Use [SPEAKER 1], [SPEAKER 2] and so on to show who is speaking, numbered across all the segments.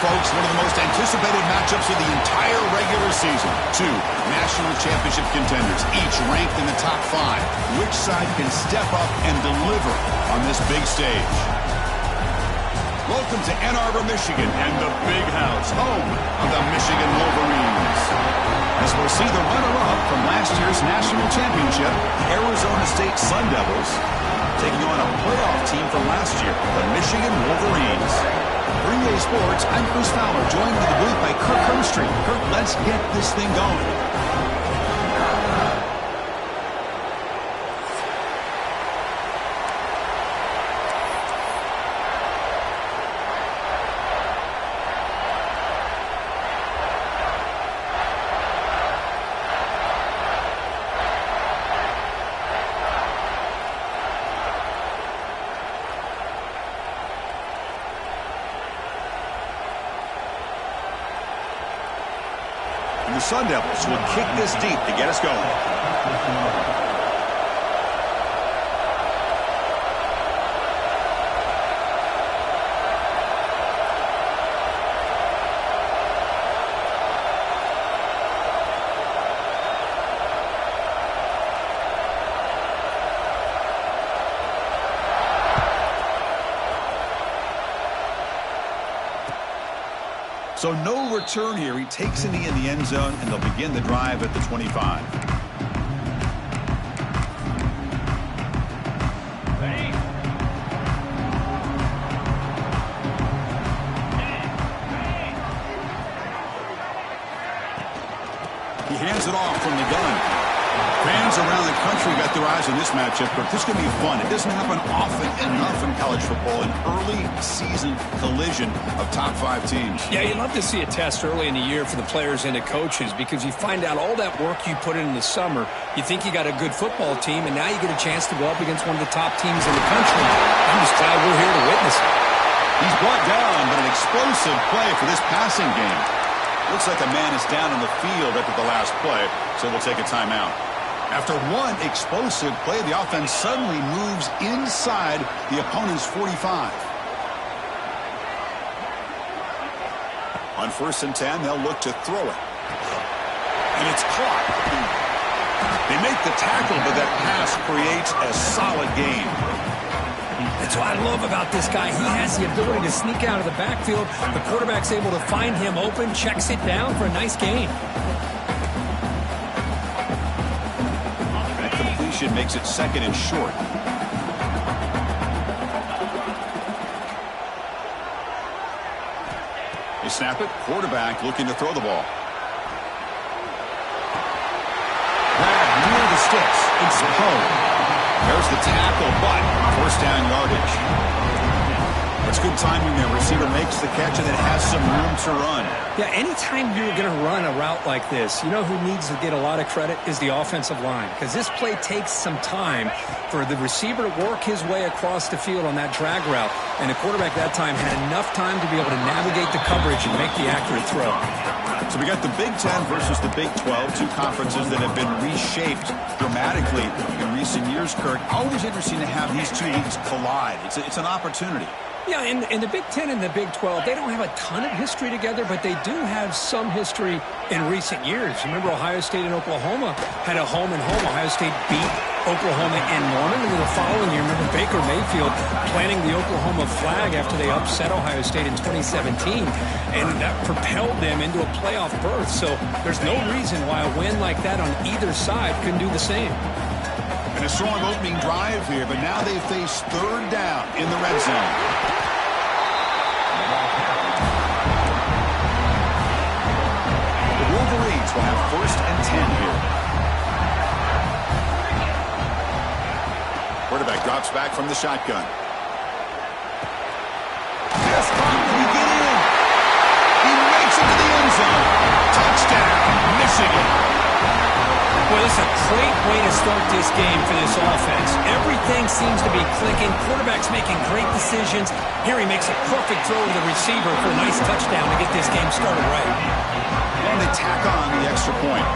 [SPEAKER 1] folks, one of the most anticipated matchups of the entire regular season. Two national championship contenders, each ranked in the top 5. Which side can step up and deliver on this big stage? Welcome to Ann Arbor, Michigan, and the Big House, home of the Michigan Wolverines. As we'll see the runner-up from last year's national championship, the Arizona State Sun Devils, taking on a playoff team from last year, the Michigan Wolverines. For EA Sports, I'm Chris Fowler, joined in the booth by Kirk Hermstreet. Kirk, let's get this thing going. The Sun Devils will kick this deep to get us going. So no return here. He takes a knee in the end zone, and they'll begin the drive at the 25. He hands it off from the gun. Fans around the country got their eyes on this matchup, but this is going to be fun. It doesn't happen often enough in college football, an early season collision of top 5 teams.
[SPEAKER 2] Yeah, you love to see a test early in the year for the players and the coaches because you find out all that work you put in the summer. You think you got a good football team, and now you get a chance to go up against one of the top teams in the country. I'm just glad we're here to witness it.
[SPEAKER 1] He's brought down, but an explosive play for this passing game. Looks like a man is down on the field after the last play, so we'll take a timeout. After one explosive play, the offense suddenly moves inside the opponent's 45. On 1st and 10, they'll look to throw it. And it's caught. They make the tackle, but that pass creates a solid gain.
[SPEAKER 2] That's what I love about this guy. He has the ability to sneak out of the backfield. The quarterback's able to find him open, checks it down for a nice gain.
[SPEAKER 1] Makes it 2nd and short. They snap it. Quarterback looking to throw the ball. Grab near the sticks. It's home. There's the tackle, but 1st down yardage. That's good timing there. Receiver makes the catch and then has some room to run.
[SPEAKER 2] Yeah, anytime you're going to run a route like this, you know who needs to get a lot of credit is the offensive line, because this play takes some time for the receiver to work his way across the field on that drag route, and the quarterback that time had enough time to be able to navigate the coverage and make the accurate throw.
[SPEAKER 1] So we got the Big Ten versus the Big 12, two conferences that have been reshaped dramatically in recent years, Kirk. Always interesting to have these two leagues collide. It's an opportunity.
[SPEAKER 2] Yeah, and the Big Ten and the Big 12, they don't have a ton of history together, but they do have some history in recent years. Remember, Ohio State and Oklahoma had a home-and-home. Ohio State beat Oklahoma in Norman, and then the following year, remember Baker Mayfield planting the Oklahoma flag after they upset Ohio State in 2017, and that propelled them into a playoff berth. So there's no reason why a win like that on either side couldn't do the same.
[SPEAKER 1] And a strong opening drive here, but now they face 3rd down in the red zone. The Wolverines will have 1st and 10 here. Quarterback drops back from the shotgun. Pass caught. Can he get in? He makes it to the end zone. Touchdown, Michigan.
[SPEAKER 2] Well, it's a great way to start this game for this offense. Everything seems to be clicking. Quarterback's making great decisions. Here he makes a perfect throw to the receiver for a nice touchdown to get this game started right.
[SPEAKER 1] And they tack on the extra point.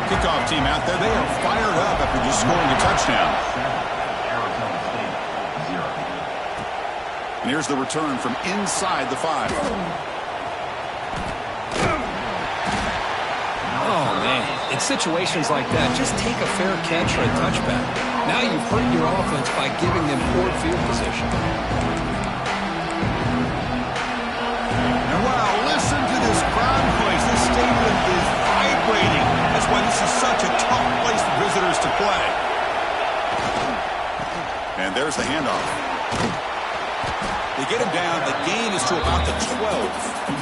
[SPEAKER 1] Kickoff team out there, they are fired up after just scoring a touchdown. And here's the return from inside the 5.
[SPEAKER 2] In situations like that, just take a fair catch or a touchback. Now you've hurt your offense by giving them poor field position.
[SPEAKER 1] And wow, listen to this crowd noise. This stadium is vibrating. That's why this is such a tough place for visitors to play. And there's the handoff. They get him down. The gain is to about the 12.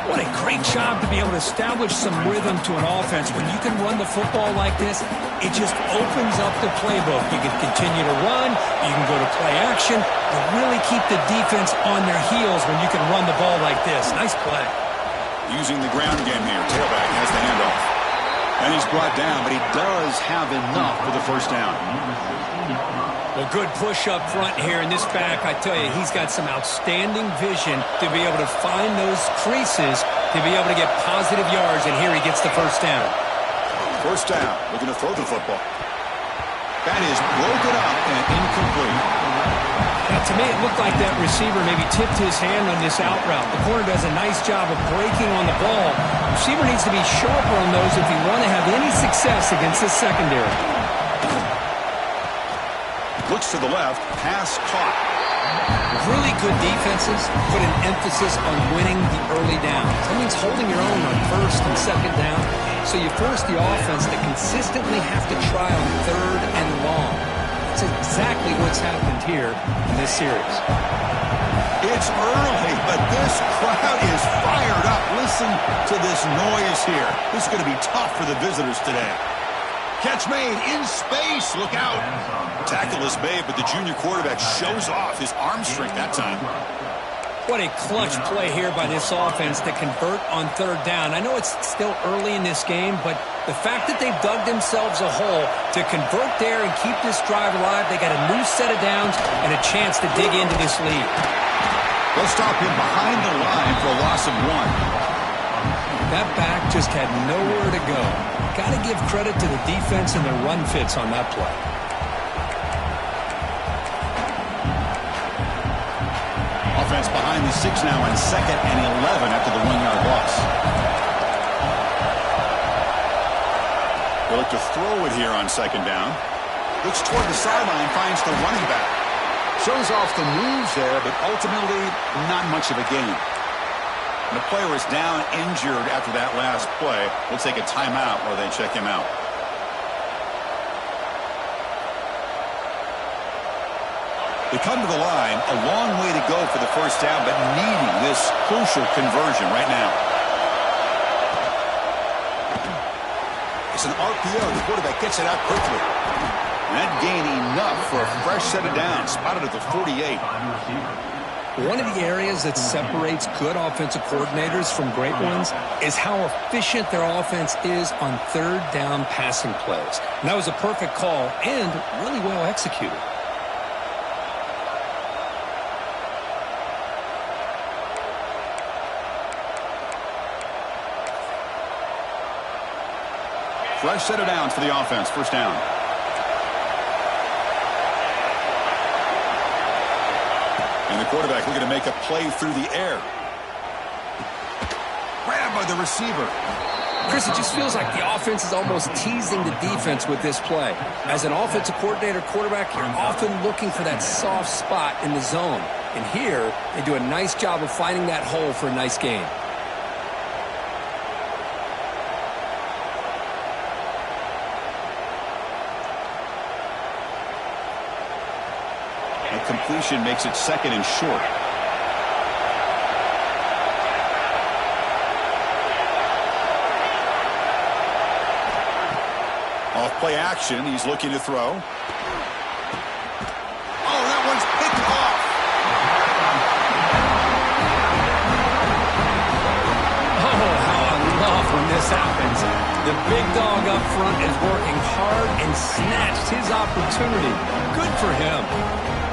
[SPEAKER 2] What a great job to be able to establish some rhythm to an offense. When you can run the football like this, it just opens up the playbook. You can continue to run. You can go to play action. You really keep the defense on their heels when you can run the ball like this. Nice play.
[SPEAKER 1] Using the ground game here. Tailback has the handoff. And he's brought down, but he does have enough for the first down.
[SPEAKER 2] Well, good push up front here in this back. I tell you, he's got some outstanding vision to be able to find those creases, to be able to get positive yards, and here he gets the first down.
[SPEAKER 1] First down, looking to throw the football. That is broken up and incomplete.
[SPEAKER 2] Now, to me, it looked like that receiver maybe tipped his hand on this out route. The corner does a nice job of breaking on the ball. The receiver needs to be sharper on those if you want to have any success against this secondary.
[SPEAKER 1] Looks to the left, pass caught.
[SPEAKER 2] Really good defenses put an emphasis on winning the early down. That means holding your own on first and second down. So you force the offense to consistently have to try on third and long. That's exactly what's happened here in this series.
[SPEAKER 1] It's early, but this crowd is fired up. Listen to this noise here. This is going to be tough for the visitors today. Catch made in space. Look out. Tackle is made, but the junior quarterback shows off his arm strength that time.
[SPEAKER 2] What a clutch play here by this offense to convert on third down. I know it's still early in this game, but the fact that they've dug themselves a hole to convert there and keep this drive alive, they got a new set of downs and a chance to dig into this lead.
[SPEAKER 1] They'll stop him behind the line for a loss of 1.
[SPEAKER 2] That back just had nowhere to go. Got to give credit to the defense and their run fits on that play.
[SPEAKER 1] Offense behind the 6 now on 2nd and 11 after the 1-yard loss. They look to throw it here on 2nd down. Looks toward the sideline, finds the running back. Shows off the moves there, but ultimately not much of a gain. The player is down injured after that last play. We'll take a timeout while they check him out. They come to the line, a long way to go for the first down, but needing this crucial conversion right now. It's an RPO. The quarterback gets it out quickly. And that gain enough for a fresh set of downs, spotted at the 48.
[SPEAKER 2] One of the areas that separates good offensive coordinators from great ones is how efficient their offense is on third down passing plays. And that was a perfect call and really well executed.
[SPEAKER 1] Fresh set of downs for the offense. First down. And the quarterback looking to make a play through the air. Grabbed by the receiver.
[SPEAKER 2] Chris, it just feels like the offense is almost teasing the defense with this play. As an offensive coordinator quarterback, you're often looking for that soft spot in the zone. And here, they do a nice job of finding that hole for a nice gain.
[SPEAKER 1] Completion makes it 2nd and short. Off play action. He's looking to throw. Oh, that one's picked off.
[SPEAKER 2] Oh, how I love when this happens. The big dog up front is working hard and snatched his opportunity. Good for him.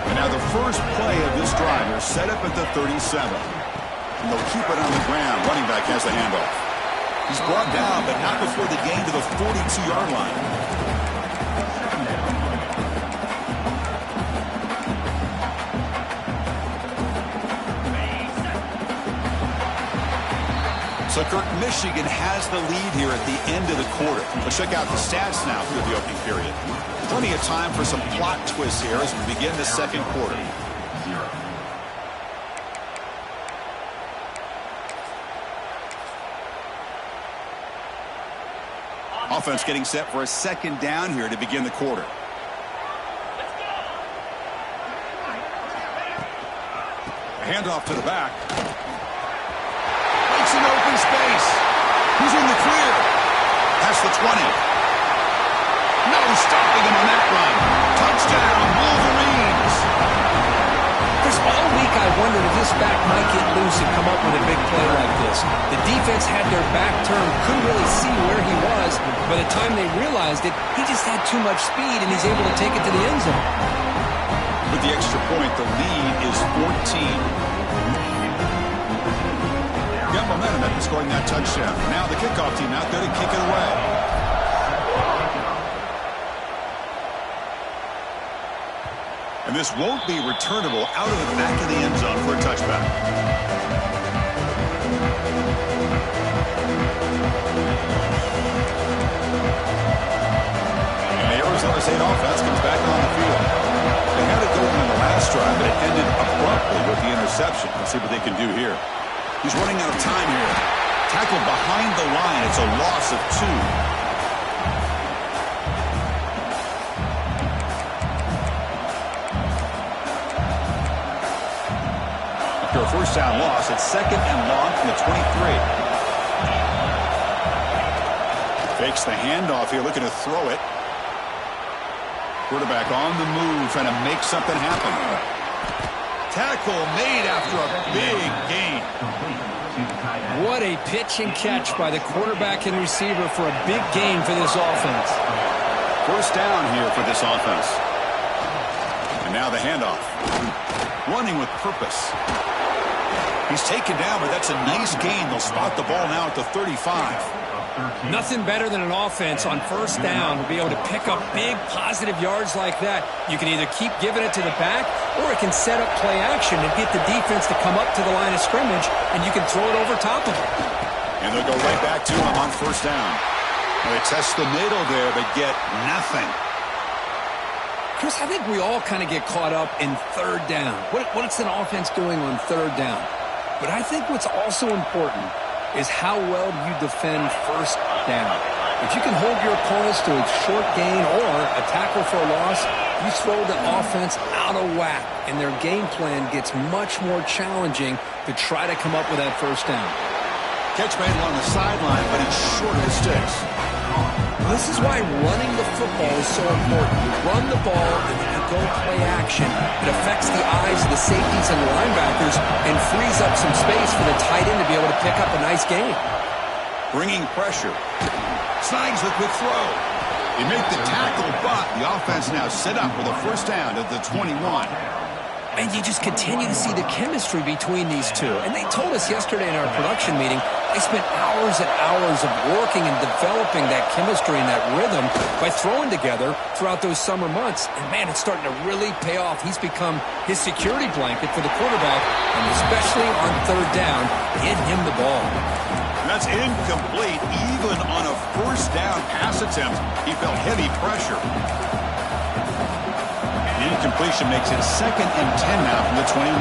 [SPEAKER 1] And now the first play of this drive is set up at the 37. And they'll keep it on the ground. Running back has the handoff. He's brought down, but not before the gain to the 42-yard line. So, Kirk, Michigan has the lead here at the end of the quarter. Let's check out the stats now through the opening period. Plenty of time for some plot twists here as we begin the second quarter. Offense getting set for a second down here to begin the quarter. Handoff to the back. Makes an open space. He's in the clear. Past the 20. No stopping him on that run. Touchdown, Wolverines.
[SPEAKER 2] Chris, all week I wondered if this back might get loose and come up with a big play like this. The defense had their back turned, couldn't really see where he was. By the time they realized it, he just had too much speed, and he's able to take it to the end zone.
[SPEAKER 1] With the extra point, the lead is 14. Got momentum after scoring that touchdown. Now the kickoff team out there to kick it away. And this won't be returnable out of the back of the end zone for a touchback. And the Arizona State offense comes back on the field. They had it going in the last drive, but it ended abruptly with the interception. Let's see what they can do here. He's running out of time here. Tackled behind the line. It's a loss of 2. After a first down loss, it's second and long from the 23. Fakes the handoff here, looking to throw it. Quarterback on the move, trying to make something happen. Tackle made after a big gain.
[SPEAKER 2] What a pitch and catch by the quarterback and receiver for a big gain for this offense.
[SPEAKER 1] First down here for this offense. And now the handoff. Running with purpose. He's taken down, but that's a nice gain. They'll spot the ball now at the 35.
[SPEAKER 2] Nothing better than an offense on first down to be able to pick up big positive yards like that. You can either keep giving it to the back, or it can set up play action and get the defense to come up to the line of scrimmage, and you can throw it over top of them.
[SPEAKER 1] And they'll go right back to him on first down. They test the middle there, but get nothing.
[SPEAKER 2] Chris, I think we all kind of get caught up in third down. What's an offense doing on third down? But I think what's also important is how well you defend first down. If you can hold your opponents to a short gain or a tackle for a loss, you throw the offense out of whack, and their game plan gets much more challenging to try to come up with that first down.
[SPEAKER 1] Catch made along the sideline, but he's short of the sticks.
[SPEAKER 2] This is why running the football is so important. You run the ball and then you go play action. It affects the eyes of the safeties and the linebackers and frees up some space for the tight end to be able to pick up a nice gain.
[SPEAKER 1] Bringing pressure. Snags the quick throw. They make the tackle, but the offense now set up with a first down at the 21.
[SPEAKER 2] And you just continue to see the chemistry between these two. And they told us yesterday in our production meeting, they spent hours and hours of working and developing that chemistry and that rhythm by throwing together throughout those summer months. And, man, it's starting to really pay off. He's become his security blanket for the quarterback, and especially on third down, getting him the ball.
[SPEAKER 1] That's incomplete. Even on a first down pass attempt, he felt heavy pressure. The incompletion makes it second and 10 now from the 21.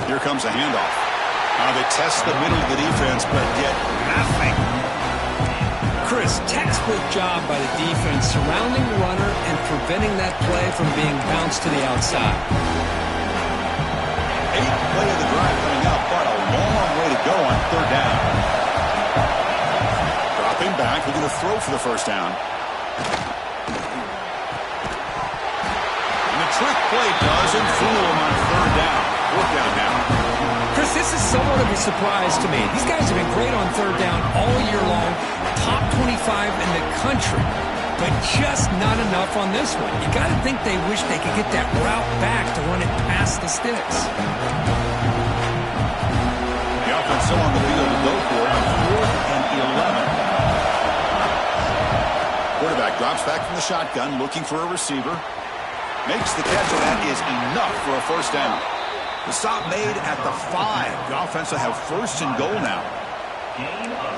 [SPEAKER 1] Here comes a handoff. Now they test the middle of the defense, but get nothing.
[SPEAKER 2] Chris, textbook job by the defense surrounding the runner and preventing that play from being bounced to the outside.
[SPEAKER 1] 8th play of the drive coming up, but a long way to go on third down. Dropping back, looking to throw for the first down. Trick play doesn't fool him on third down. Fourth down now.
[SPEAKER 2] Chris, this is somewhat of a surprise to me. These guys have been great on third down all year long. Top 25 in the country. But just not enough on this one. You got to think they wish they could get that route back to run it past the sticks.
[SPEAKER 1] The offense still on the field to go for it on 4th and 11. Quarterback drops back from the shotgun, looking for a receiver. Makes the catch, and that is enough for a first down. The stop made at the 5. The offense will have first and goal now.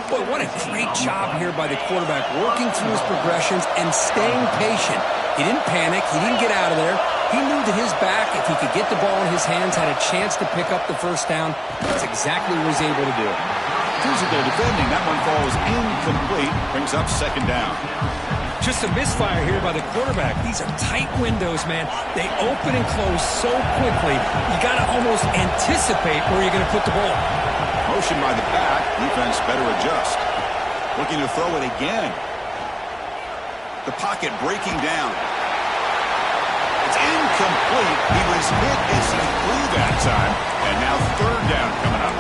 [SPEAKER 2] Boy, what a great job here by the quarterback, working through his progressions and staying patient. He didn't panic. He didn't get out of there. He knew that his back, if he could get the ball in his hands, had a chance to pick up the first down. That's exactly what he was able to do.
[SPEAKER 1] Physical defending. That one falls incomplete. Brings up second down.
[SPEAKER 2] Just a misfire here by the quarterback. These are tight windows, man. They open and close so quickly. You got to almost anticipate where you're going to put the ball.
[SPEAKER 1] Motion by the back. Defense better adjust. Looking to throw it again. The pocket breaking down. It's incomplete. He was hit as he threw that time. And now third down coming up.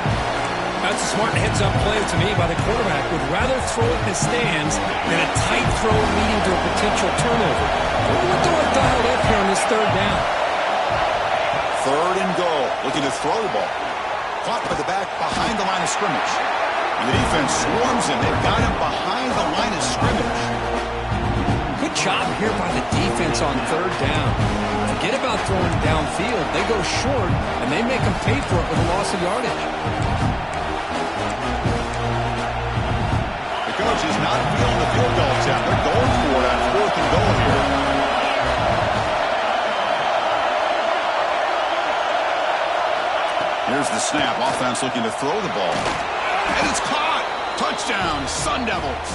[SPEAKER 2] That's a smart heads-up play to me by the quarterback. Would rather throw it in the stands than a tight throw leading to a potential turnover. I wonder what they'll have dialed up here on this third down.
[SPEAKER 1] Third and goal. Looking to throw the ball. Caught by the back behind the line of scrimmage. And the defense swarms him. They've got him behind the line of scrimmage.
[SPEAKER 2] Good job here by the defense on third down. Forget about throwing downfield. They go short, and they make them pay for it with a loss of yardage.
[SPEAKER 1] The coach is not feeling the field goal attempt. They're going for it on fourth and goal here. Here's the snap. Offense looking to throw the ball. And it's caught. Touchdown, Sun Devils.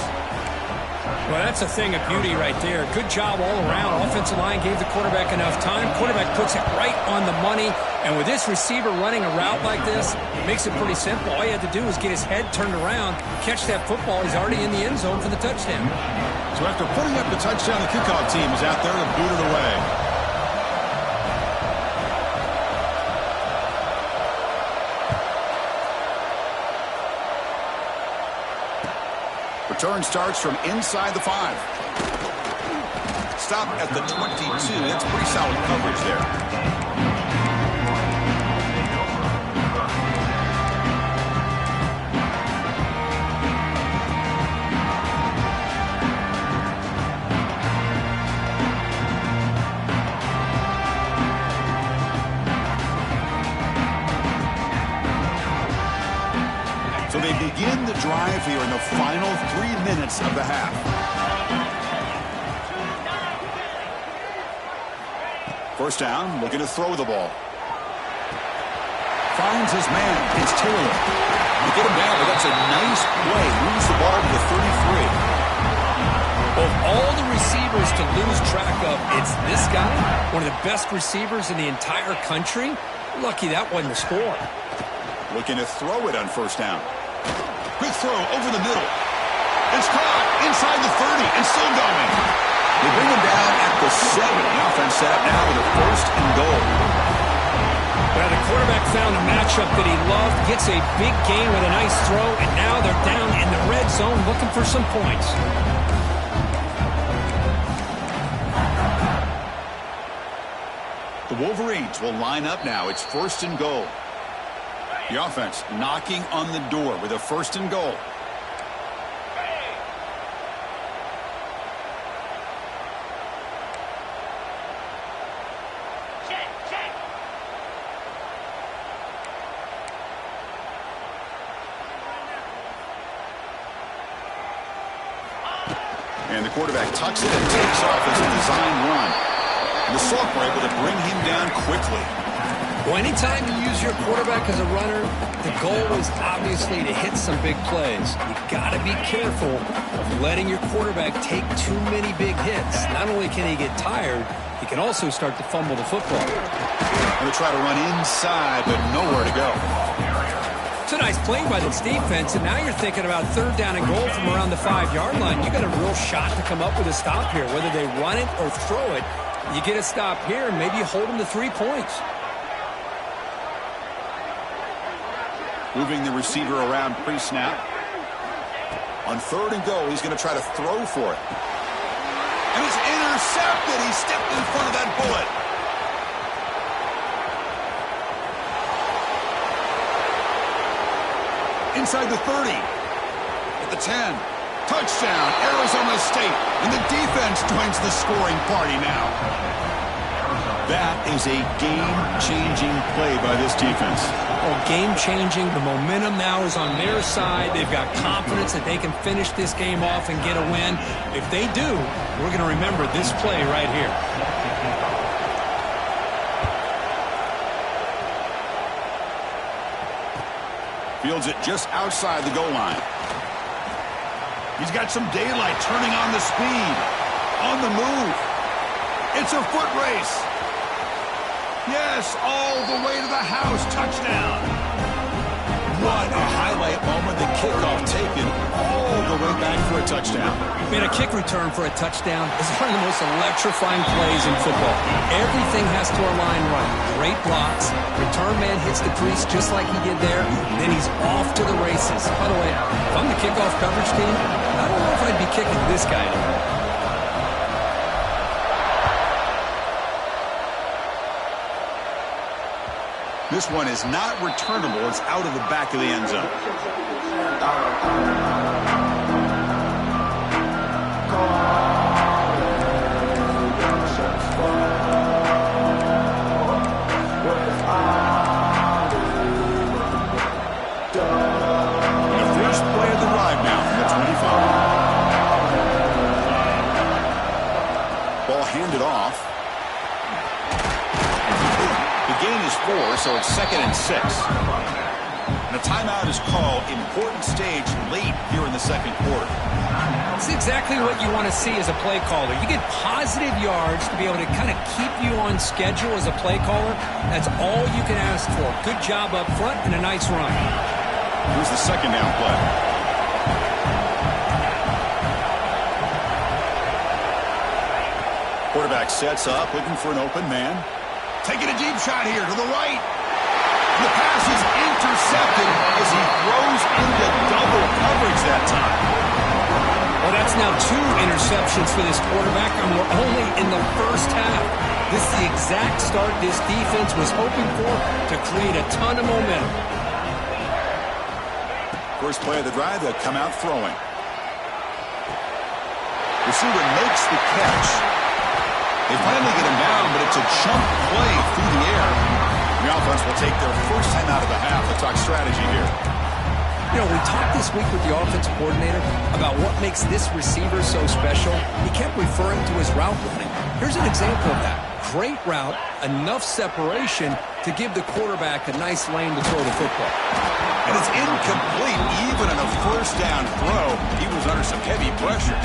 [SPEAKER 2] Well, that's a thing of beauty right there. Good job all around. Offensive line gave the quarterback enough time. Quarterback puts it right on the money. And with this receiver running a route like this, it makes it pretty simple. All you had to do was get his head turned around, catch that football. He's already in the end zone for the touchdown.
[SPEAKER 1] So after putting up the touchdown, the kickoff team is out there to boot it away. Return starts from inside the 5. Stop at the 22. That's pretty solid coverage there. So they begin the drive here in the final 3 minutes of the half. First down, looking to throw the ball. Finds his man. It's Taylor. They get him down, but that's a nice play. Moves the ball to the 33.
[SPEAKER 2] Of all the receivers to lose track of, it's this guy, one of the best receivers in the entire country. Lucky that wasn't a score.
[SPEAKER 1] Looking to throw it on first down. Quick throw over the middle. It's caught inside the 30 and still going. They bring him down at the 7. The offense set up now with a first and goal.
[SPEAKER 2] Well, the quarterback found a matchup that he loved, gets a big gain with a nice throw, and now they're down in the red zone looking for some points.
[SPEAKER 1] The Wolverines will line up now. It's first and goal. The offense knocking on the door with a first and goal. And the quarterback tucks it and takes off as a design run. And the sophomore able to bring him down quickly.
[SPEAKER 2] Well, anytime you use your quarterback as a runner, the goal is obviously to hit some big plays. You've got to be careful of letting your quarterback take too many big hits. Not only can he get tired, he can also start to fumble the football.
[SPEAKER 1] Going to try to run inside, but nowhere to go.
[SPEAKER 2] It's a nice play by this defense, and now you're thinking about third down and goal from around the 5-yard line. You got a real shot to come up with a stop here. Whether they run it or throw it, you get a stop here, and maybe you hold them to 3 points.
[SPEAKER 1] Moving the receiver around pre-snap. On third and goal, he's going to try to throw for it. And it's intercepted. He stepped in front of that bullet. Inside the 30. At the 10. Touchdown, Arizona State. And the defense joins the scoring party now. That is a game-changing play by this defense.
[SPEAKER 2] Oh, game-changing. The momentum now is on their side. They've got confidence that they can finish this game off and get a win. If they do, we're going to remember this play right here.
[SPEAKER 1] Fields it just outside the goal line. He's got some daylight, turning on the speed. On the move. It's a foot race. Yes, all the way to the house. Touchdown. What a highlight moment. The kickoff taken all the way back for a touchdown.
[SPEAKER 2] Man, a kick return for a touchdown is one of the most electrifying plays in football. Everything has to align right. Great blocks. Return man hits the crease just like he did there. Then he's off to the races. By the way, if I'm the kickoff coverage team, I don't know if I'd be kicking this guy anymore.
[SPEAKER 1] This one is not returnable. It's out of the back of the end zone. The first play of the drive now from the 25. Ball handed off. Gain is 4, so it's 2nd and 6. And a timeout is called. Important stage late here in the second quarter.
[SPEAKER 2] It's exactly what you want to see as a play caller. You get positive yards to be able to kind of keep you on schedule as a play caller. That's all you can ask for. Good job up front and a nice run.
[SPEAKER 1] Here's the second down play. Quarterback sets up, looking for an open man. Taking a deep shot here to the right. The pass is intercepted as he throws into double coverage that time.
[SPEAKER 2] Well, that's now 2 interceptions for this quarterback, and we're only in the first half. This is the exact start this defense was hoping for to create a ton of momentum.
[SPEAKER 1] First play of the drive, they'll come out throwing. Receiver makes the catch. They finally get him down, but it's a chunk play through the air. The offense will take their first time out of the half. Let's talk strategy here.
[SPEAKER 2] You know, we talked this week with the offensive coordinator about what makes this receiver so special. He kept referring to his route running. Here's an example of that. Great route, enough separation to give the quarterback a nice lane to throw the football.
[SPEAKER 1] And it's incomplete even on a first down throw. He was under some heavy pressure.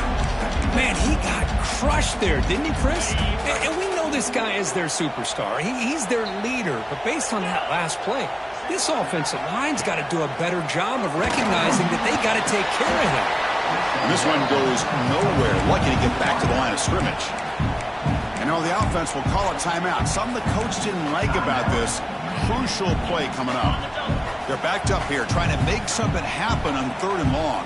[SPEAKER 2] Man, he got crushed there, didn't he, Chris? And we know this guy is their superstar. He's their leader. But based on that last play, this offensive line's got to do a better job of recognizing that they got to take care of him.
[SPEAKER 1] And this one goes nowhere. Lucky to get back to the line of scrimmage. And now the offense will call a timeout. Something the coach didn't like about this crucial play coming up. They're backed up here trying to make something happen on 3rd and long.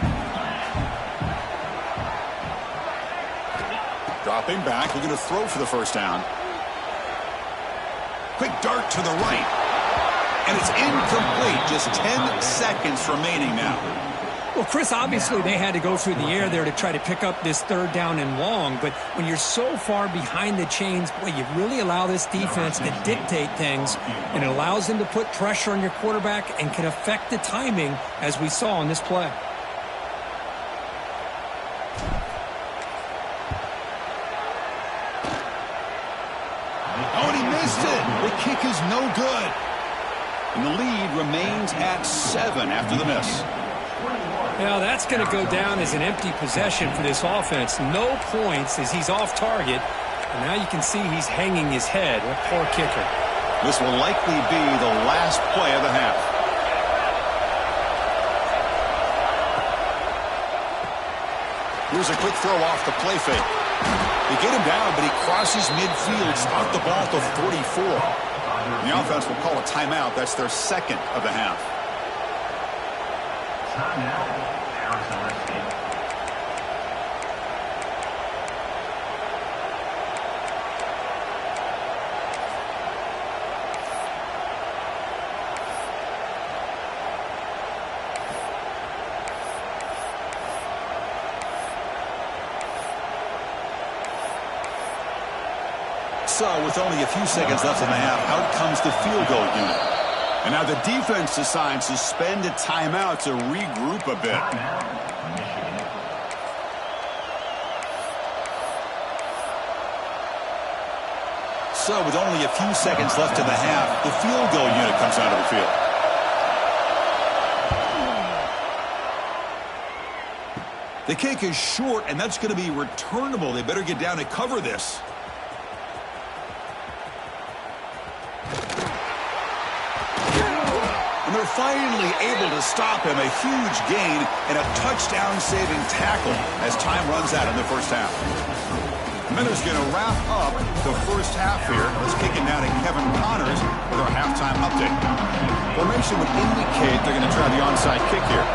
[SPEAKER 1] Dropping back, looking to throw for the first down. Quick dart to the right. And it's incomplete. Just 10 seconds remaining now.
[SPEAKER 2] Well, Chris, obviously they had to go through the air there to try to pick up this 3rd down and long. But when you're so far behind the chains, boy, you really allow this defense to dictate things. And it allows them to put pressure on your quarterback and can affect the timing, as we saw in this play.
[SPEAKER 1] Oh, and he missed it. The kick is no good. And the lead remains at 7 after the miss.
[SPEAKER 2] Now, that's going to go down as an empty possession for this offense. No points as he's off target. And now you can see he's hanging his head. What poor kicker.
[SPEAKER 1] This will likely be the last play of the half. Here's a quick throw off the play fake. They get him down, but he crosses midfield, spot the ball to 44. The offense will call a timeout. That's their 2nd of the half. So, with only a few seconds left in the half, out comes the field goal unit. And now the defense decides to spend a timeout to regroup a bit. So, with only a few seconds left in the half, the field goal unit comes out of the field. The kick is short, and that's going to be returnable. They better get down and cover this. And they're finally able to stop him. A huge gain and a touchdown-saving tackle as time runs out in the first half. Miller's going to wrap up the first half here. Let's kick it down to Kevin Connors with our halftime update. Formation would indicate they're going to try the onside kick here.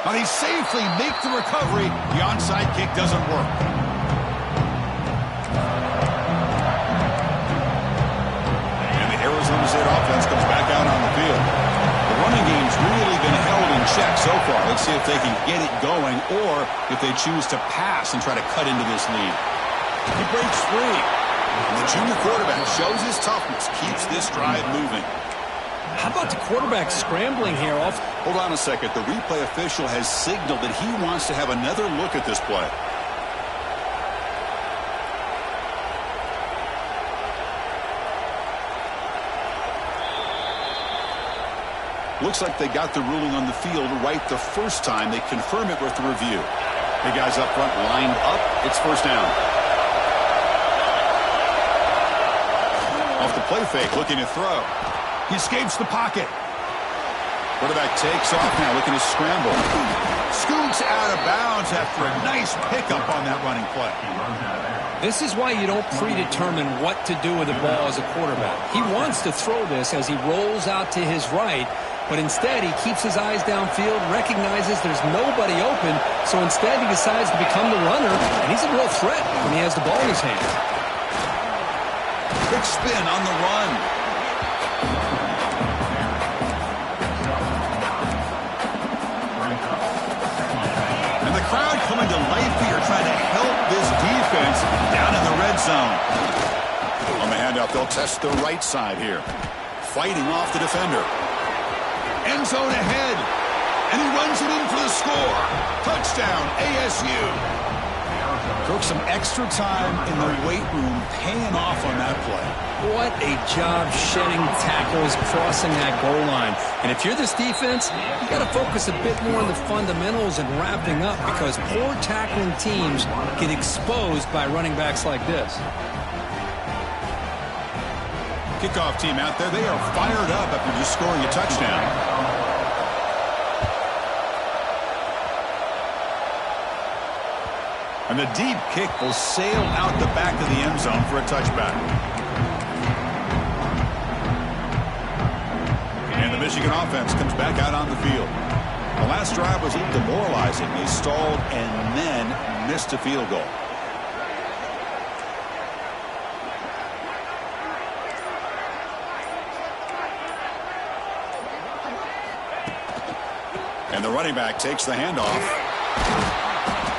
[SPEAKER 1] But he safely makes the recovery. The onside kick doesn't work. And the Arizona State offense comes back out on the field. The running game's really been held in check so far. Let's see if they can get it going or if they choose to pass and try to cut into this lead. He breaks free. And the junior quarterback shows his toughness, keeps this drive moving.
[SPEAKER 2] How about the quarterback scrambling here off?
[SPEAKER 1] Hold on a second. The replay official has signaled that he wants to have another look at this play. Looks like they got the ruling on the field right the first time. They confirm it with the review. The guys up front lined up. It's first down. Off the play fake, looking to throw. He escapes the pocket. Quarterback takes off now, looking to scramble. Scoots out of bounds after a nice pickup on that running play.
[SPEAKER 2] This is why you don't predetermine what to do with the ball as a quarterback. He wants to throw this as he rolls out to his right, but instead he keeps his eyes downfield, recognizes there's nobody open, so instead he decides to become the runner, and he's a real threat when he has the ball in his hands.
[SPEAKER 1] Quick spin on the run. Crowd coming to life here, trying to help this defense down in the red zone. On the handoff, they'll test the right side here. Fighting off the defender. End zone ahead. And he runs it in for the score. Touchdown, ASU. Took some extra time in the weight room, paying off on that play.
[SPEAKER 2] What a job shedding tackles, crossing that goal line. And if you're this defense, you got to focus a bit more on the fundamentals and wrapping up, because poor tackling teams get exposed by running backs like this.
[SPEAKER 1] Kickoff team out there, they are fired up after just scoring a touchdown. And the deep kick will sail out the back of the end zone for a touchback. And the Michigan offense comes back out on the field. The last drive was a little demoralizing. They stalled and then missed a field goal. And the running back takes the handoff.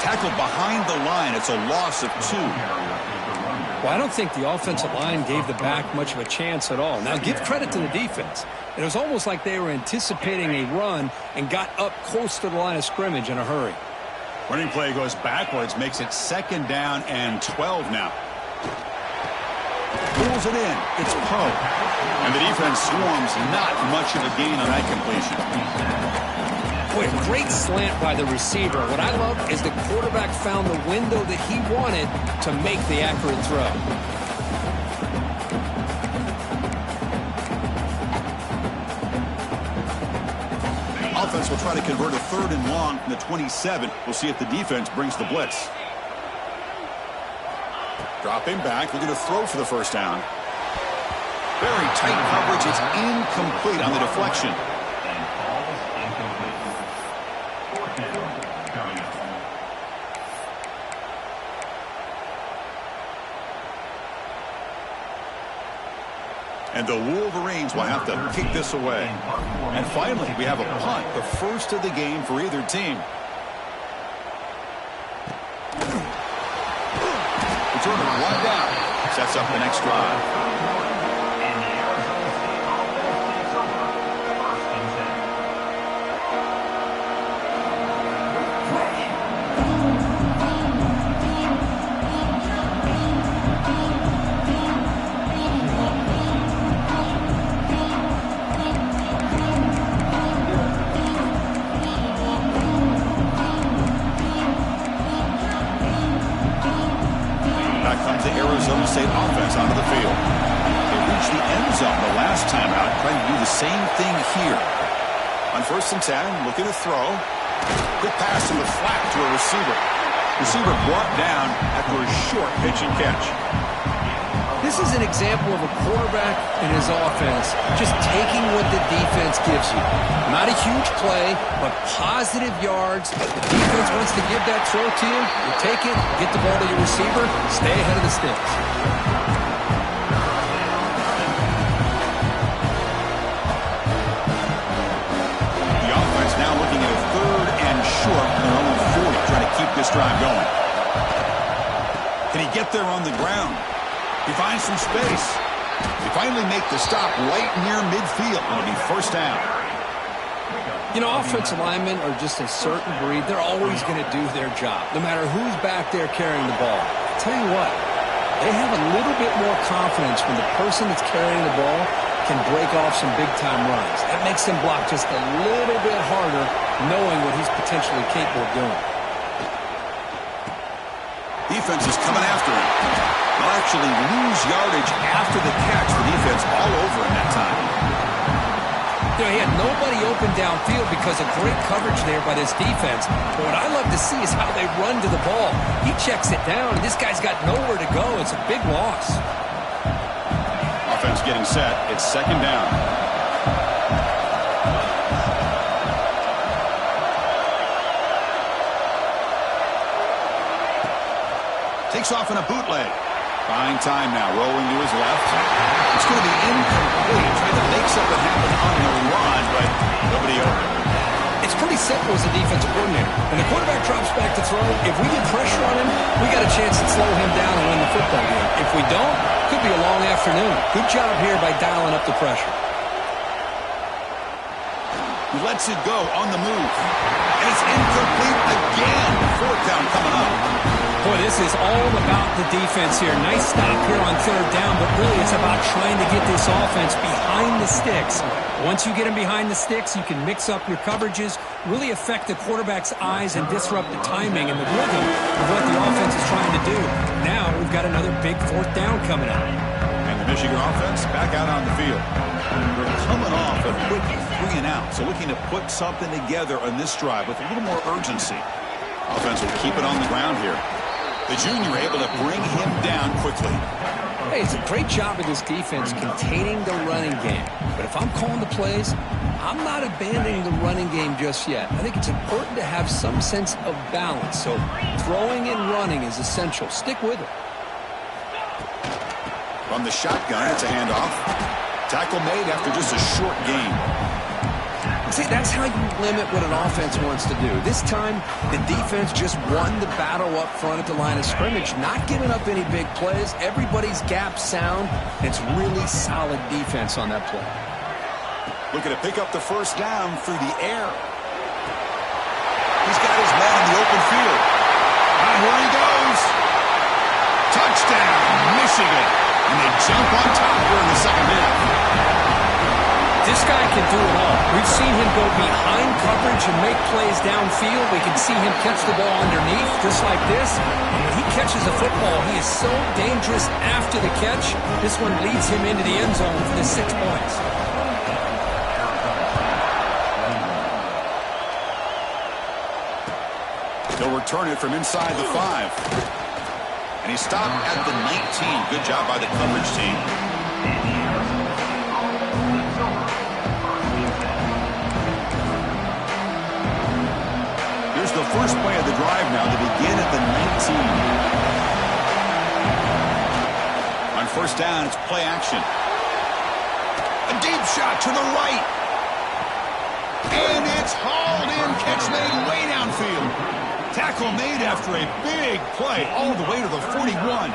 [SPEAKER 1] Tackled behind the line. It's a loss of 2.
[SPEAKER 2] Well, I don't think the offensive line gave the back much of a chance at all. Now, give credit to the defense. It was almost like they were anticipating a run and got up close to the line of scrimmage in a hurry.
[SPEAKER 1] Running play goes backwards, makes it 2nd down and 12 now. Pulls it in. It's Poe. And the defense swarms, not much of a gain on that completion.
[SPEAKER 2] Boy, a great slant by the receiver. What I love is the quarterback found the window that he wanted to make the accurate throw.
[SPEAKER 1] Offense will try to convert a 3rd and long from the 27. We'll see if the defense brings the blitz. Dropping back, looking to throw for the first down. Very tight coverage. It's incomplete on the deflection. And the Wolverines will have to kick this away. And finally, we have a punt, the first of the game for either team. Return of 1 down. Sets up the next drive. State offense onto the field. They reached the end zone the last time out, trying to do the same thing here. On 1st and 10, looking to throw. Quick pass in the flat to a receiver. Receiver brought down after a short pitch and catch.
[SPEAKER 2] This is an example of a quarterback and his offense just taking what the defense gives you. Not a huge play, but positive yards. The defense wants to give that throw to you. You take it, get the ball to your receiver, stay ahead of the sticks.
[SPEAKER 1] The offense now looking at a 3rd and short on their own 40, trying to keep this drive going. Can he get there on the ground? He finds some space. They finally make the stop right near midfield. It'll be 1st down.
[SPEAKER 2] You know, offensive linemen are just a certain breed. They're always going to do their job, no matter who's back there carrying the ball. I'll tell you what, they have a little bit more confidence when the person that's carrying the ball can break off some big-time runs. That makes them block just a little bit harder, knowing what he's potentially capable of doing.
[SPEAKER 1] Defense is coming after him. They'll actually lose yardage after the catch. The defense all over him that time.
[SPEAKER 2] You know, he had nobody open downfield because of great coverage there by this defense. But what I love to see is how they run to the ball. He checks it down, and this guy's got nowhere to go. It's a big loss.
[SPEAKER 1] Offense getting set. It's 2nd down. Takes off in a bootleg. Buying time now, rolling to his left. It's going to be incomplete. Trying to make something happen on the run, but nobody open.
[SPEAKER 2] It's pretty simple as a defensive coordinator. When the quarterback drops back to throw, if we get pressure on him, we got a chance to slow him down and win the football game. If we don't, could be a long afternoon. Good job here by dialing up the pressure.
[SPEAKER 1] He lets it go on the move. And it's incomplete again. 4th down coming up.
[SPEAKER 2] Boy, this is all about the defense here. Nice stop here on 3rd down, but really it's about trying to get this offense behind the sticks. Once you get them behind the sticks, you can mix up your coverages, really affect the quarterback's eyes and disrupt the timing and the rhythm of what the offense is trying to do. Now we've got another big 4th down coming up.
[SPEAKER 1] And the Michigan offense back out on the field. They're coming off a quick 3 and out, so looking to put something together on this drive with a little more urgency. Offense will keep it on the ground here. The junior able to bring him down quickly.
[SPEAKER 2] Hey, it's a great job of this defense containing the running game. But if I'm calling the plays, I'm not abandoning the running game just yet. I think it's important to have some sense of balance. So throwing and running is essential. Stick with it.
[SPEAKER 1] From the shotgun, it's a handoff. Tackle made after just a short gain.
[SPEAKER 2] See, that's how you limit what an offense wants to do. This time, the defense just won the battle up front at the line of scrimmage, not giving up any big plays. Everybody's gap sound. It's really solid defense on that play.
[SPEAKER 1] Looking to pick up the 1st down through the air. He's got his man in the open field. And here he goes. Touchdown, Michigan. And they jump on top here in the 2nd half.
[SPEAKER 2] This guy can do it all. We've seen him go behind coverage and make plays downfield. We can see him catch the ball underneath, just like this. And when he catches a football, he is so dangerous after the catch. This one leads him into the end zone for the 6 points.
[SPEAKER 1] They'll return it from inside the 5. And he stopped at the 19. Good job by the coverage team. Here's the first play of the drive now to begin at the 19. On 1st down, it's play action. deep shot to the right. And it's hauled in. Catch made way downfield. Tackle made after a big play all the way to the 41.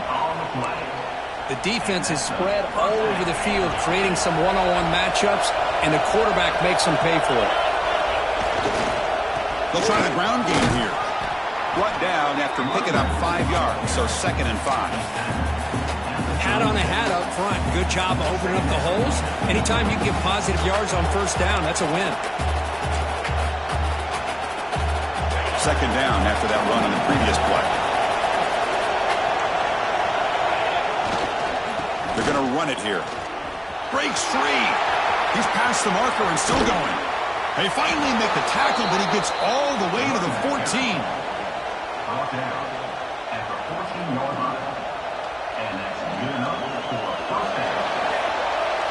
[SPEAKER 2] The defense is spread all over the field, creating some one-on-one matchups, and the quarterback makes them pay for it.
[SPEAKER 1] They'll try the ground game here. Brought down after picking up 5 yards, so 2nd and 5.
[SPEAKER 2] Hat on a hat up front. Good job of opening up the holes. Anytime you can get positive yards on first down, that's a win.
[SPEAKER 1] 2nd down after that run on the previous play. They're going to run it here. Breaks free. He's past the marker and still going. They finally make the tackle, but he gets all the way to the 14.
[SPEAKER 3] Brought down at the 14-yard line. And that's good enough for a first down.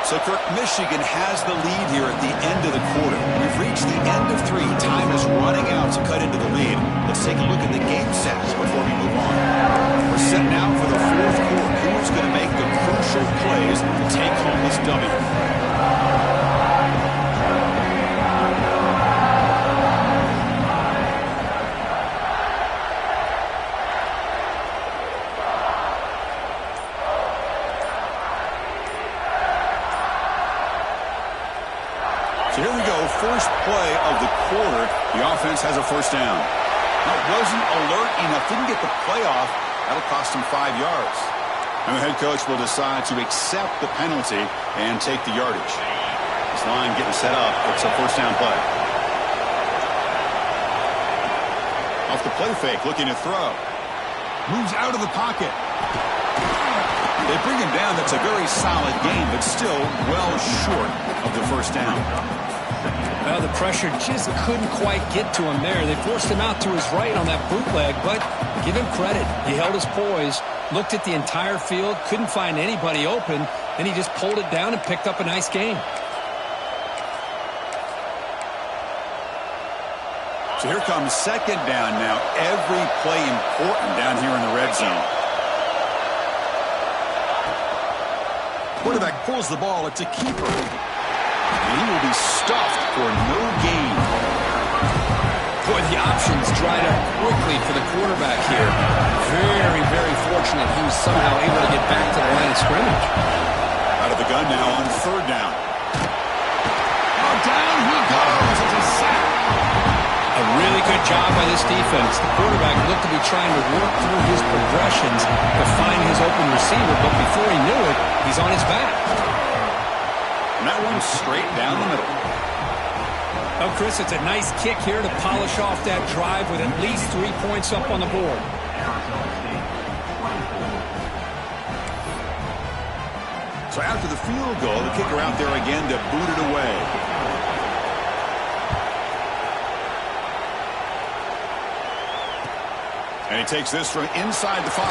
[SPEAKER 1] So, Kirk, Michigan has the lead here at the end of the quarter. We've reached the end of 3. Time is running out to cut into the lead. Let's take a look at the game sets before we move on. We're set now for the 4th quarter. Who's going to make the crucial plays to take home this W? So here we go, first play of the quarter. The offense has a first down. Now, it wasn't alert enough, didn't get the play off. That'll cost him 5 yards. And the head coach will decide to accept the penalty and take the yardage. This line getting set up. It's a first down play. Off the play fake, looking to throw. Moves out of the pocket. They bring him down. That's a very solid game, but still well short of the first down.
[SPEAKER 2] Well, the pressure just couldn't quite get to him there. They forced him out to his right on that bootleg, but give him credit. He held his poise, looked at the entire field, couldn't find anybody open, then he just pulled it down and picked up a nice game.
[SPEAKER 1] So here comes 2nd down now. Every play important down here in the red zone. Quarterback pulls the ball. It's a keeper. And he will be stuffed for no gain.
[SPEAKER 2] Boy, the options dried up quickly for the quarterback here. Very, very fortunate he was somehow able to get back to the line of scrimmage.
[SPEAKER 1] Out of the gun now on 3rd down. Oh, down he goes. It's a sack.
[SPEAKER 2] A really good job by this defense. The quarterback looked to be trying to work through his progressions to find his open receiver, but before he knew it, he's on his back.
[SPEAKER 1] And that one's straight down the middle.
[SPEAKER 2] Oh, Chris, it's a nice kick here to polish off that drive with at least 3 points up on the board.
[SPEAKER 1] So after the field goal, the kicker out there again to boot it away. And he takes this from inside the 5.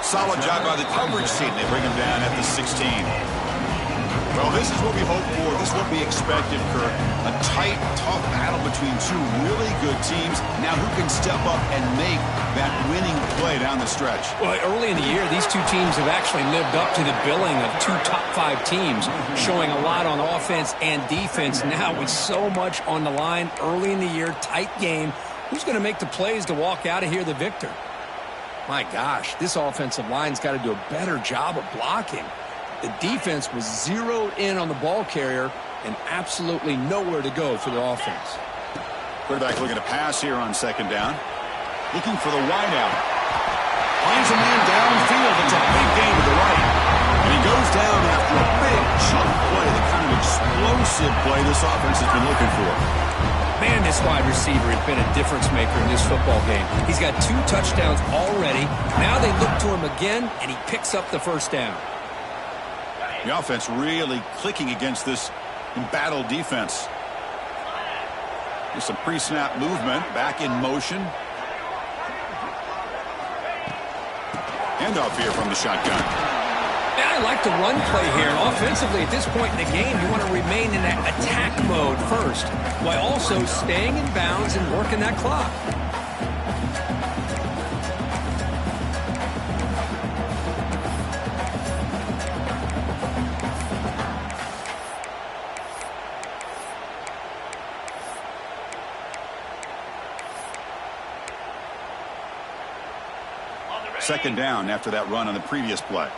[SPEAKER 1] Solid job by the coverage team. They bring him down at the 16. Well, this is what we hoped for. This is what we expected, Kirk. A tight, tough battle between 2 really good teams. Now who can step up and make that winning play down the stretch?
[SPEAKER 2] Well, early in the year, these 2 teams have actually lived up to the billing of 2 top 5 teams, showing a lot on offense and defense. Now with so much on the line early in the year, tight game, who's going to make the plays to walk out of here the victor? My gosh, this offensive line's got to do a better job of blocking. The defense was zeroed in on the ball carrier and absolutely nowhere to go for the offense.
[SPEAKER 1] Quarterback looking to pass here on 2nd down. Looking for the wideout. Finds a man downfield. It's a big gain to the right. And he goes down after a big chunk play, the kind of explosive play this offense has been looking for.
[SPEAKER 2] Man, this wide receiver has been a difference maker in this football game. He's got 2 touchdowns already. Now they look to him again, and he picks up the first down.
[SPEAKER 1] The offense really clicking against this embattled defense. There's some pre-snap movement, back in motion. Handoff here from the shotgun.
[SPEAKER 2] Yeah, I like the run play here. And offensively, at this point in the game, you want to remain in that attack mode first, while also staying in bounds and working that clock.
[SPEAKER 1] Second down after that run on the previous play.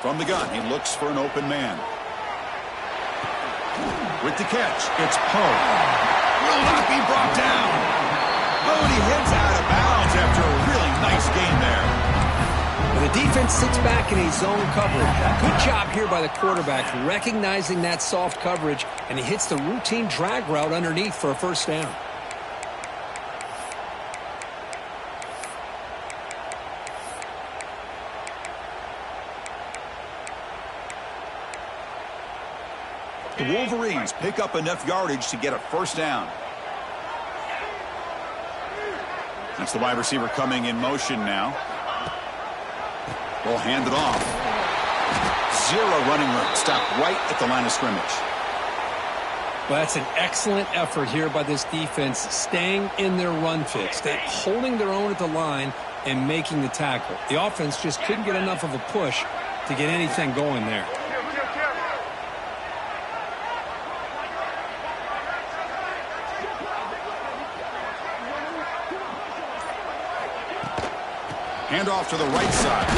[SPEAKER 1] From the gun, he looks for an open man. With the catch, it's Poe. Will not be brought down. Oh, and he heads out of bounds after a really nice gain there.
[SPEAKER 2] The defense sits back in a zone coverage. Good job here by the quarterback recognizing that soft coverage, and he hits the routine drag route underneath for a first down.
[SPEAKER 1] The Wolverines pick up enough yardage to get a first down. That's the wide receiver coming in motion now. We'll hand it off. Zero running room. Stop right at the line of scrimmage.
[SPEAKER 2] Well, that's an excellent effort here by this defense, staying in their run fix. They're holding their own at the line and making the tackle. The offense just couldn't get enough of a push to get anything going there.
[SPEAKER 1] Hand off to the right side.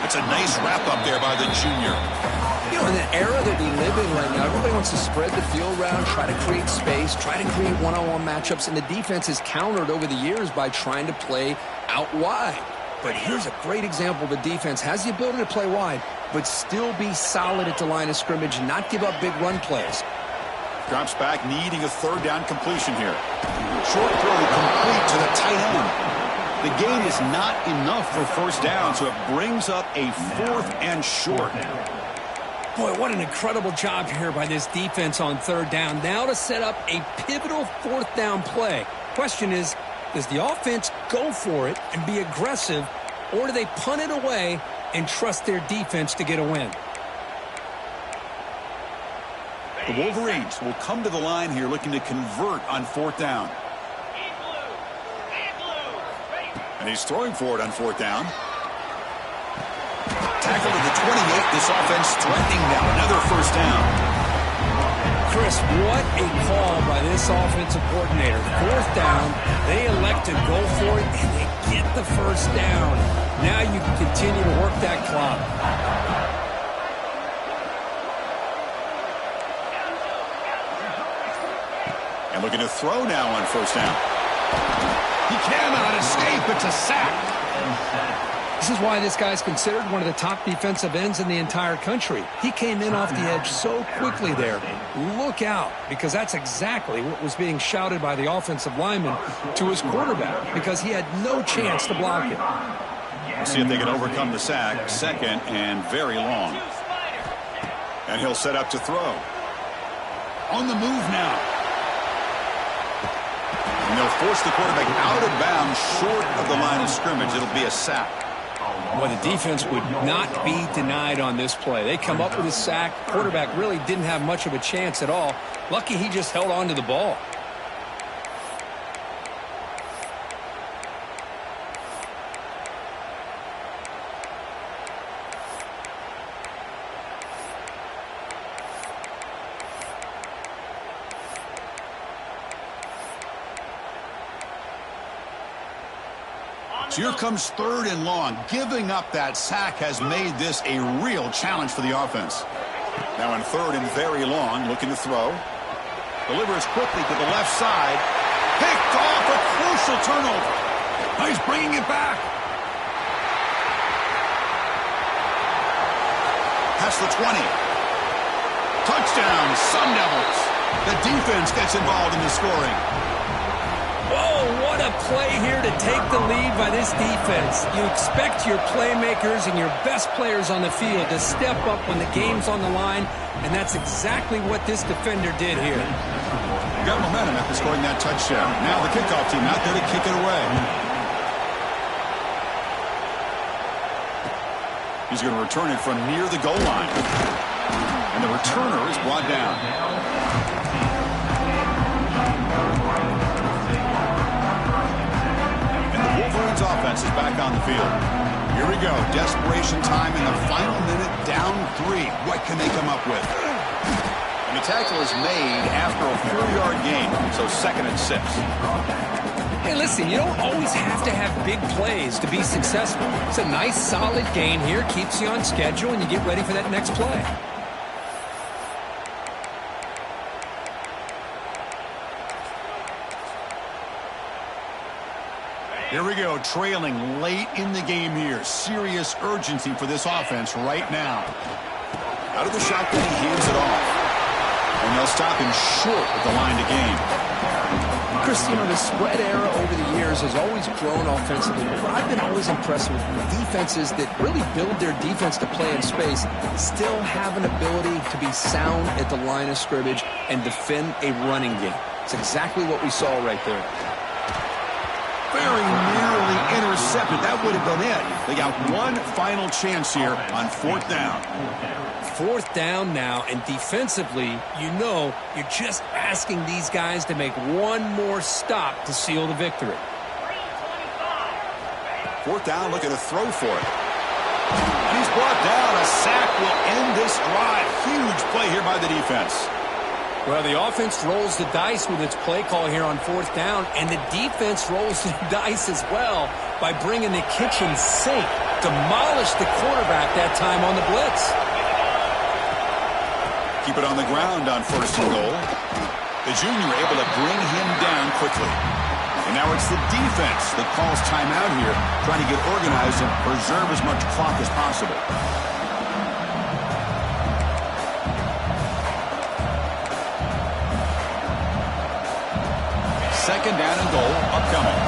[SPEAKER 1] It's a nice wrap-up there by the junior.
[SPEAKER 2] You know, in the era that we live in right now, everybody wants to spread the field around, try to create space, try to create one-on-one matchups, and the defense has countered over the years by trying to play out wide. But here's a great example. The defense has the ability to play wide, but still be solid at the line of scrimmage and not give up big run plays.
[SPEAKER 1] Drops back, needing a third down completion here. Short throw complete to the tight end. The gain is not enough for first down, so it brings up a 4th and short.
[SPEAKER 2] Boy, what an incredible job here by this defense on third down. Now to set up a pivotal 4th down play. Question is, does the offense go for it and be aggressive, or do they punt it away and trust their defense to get a win?
[SPEAKER 1] The Wolverines will come to the line here looking to convert on 4th down. And he's throwing for it on 4th down. Tackled at the 28. This offense threatening now. Another first down.
[SPEAKER 2] Chris, what a call by this offensive coordinator. 4th down, they elect to go for it, and they get the first down. Now you can continue to work that clock.
[SPEAKER 1] And looking to throw now on first down. He cannot escape. It's a sack.
[SPEAKER 2] This is why this guy's considered one of the top defensive ends in the entire country. He came in off the edge so quickly there. Look out, because that's exactly what was being shouted by the offensive lineman to his quarterback, because he had no chance to block it.
[SPEAKER 1] We'll see if they can overcome the sack. Second and very long. And he'll set up to throw. On the move now. And they'll force the quarterback out of bounds short of the line of scrimmage. It'll be a sack.
[SPEAKER 2] Well, the defense would not be denied on this play. They come up with a sack. Quarterback really didn't have much of a chance at all. Lucky he just held on to the ball.
[SPEAKER 1] So here comes 3rd and long. Giving up that sack has made this a real challenge for the offense. Now in 3rd and very long, looking to throw. Delivers quickly to the left side. Picked off, a crucial turnover. Now he's bringing it back. Past the 20. Touchdown, Sun Devils. The defense gets involved in the scoring.
[SPEAKER 2] Whoa, what a play here to take the lead by this defense. You expect your playmakers and your best players on the field to step up when the game's on the line, and that's exactly what this defender did here.
[SPEAKER 1] Got momentum after scoring that touchdown. Now the kickoff team out there to kick it away. He's going to return it from near the goal line. And the returner is brought down. Wolverines offense is back on the field. Here we go. Desperation time in the final minute, down 3. What can they come up with? And The tackle is made after a 4-yard gain, so 2nd and 6.
[SPEAKER 2] Hey, listen, you don't always have to have big plays to be successful. It's a nice, solid gain here, keeps you on schedule, and you get ready for that next play.
[SPEAKER 1] Here we go, trailing late in the game here. Serious urgency for this offense right now. Out of the shotgun, he hands it off. And they'll stop him short of the line to gain.
[SPEAKER 2] Chris, you know, the spread era over the years has always grown offensively, but what I've been always impressed with defenses that really build their defense to play in space still have an ability to be sound at the line of scrimmage and defend a running game. It's exactly what we saw right there.
[SPEAKER 1] Very nearly intercepted. That would have been it. They got one final chance here on 4th down.
[SPEAKER 2] 4th down now, and defensively, you know, you're just asking these guys to make one more stop to seal the victory.
[SPEAKER 1] 4th down, looking to throw for it. And he's brought down. A sack will end this drive. Huge play here by the defense.
[SPEAKER 2] Well, the offense rolls the dice with its play call here on 4th down, and the defense rolls the dice as well by bringing the kitchen sink. Demolished the quarterback that time on the blitz.
[SPEAKER 1] Keep it on the ground on 1st and goal. The junior able to bring him down quickly. And now it's the defense that calls timeout here, trying to get organized and preserve as much clock as possible. 2nd down and goal, upcoming.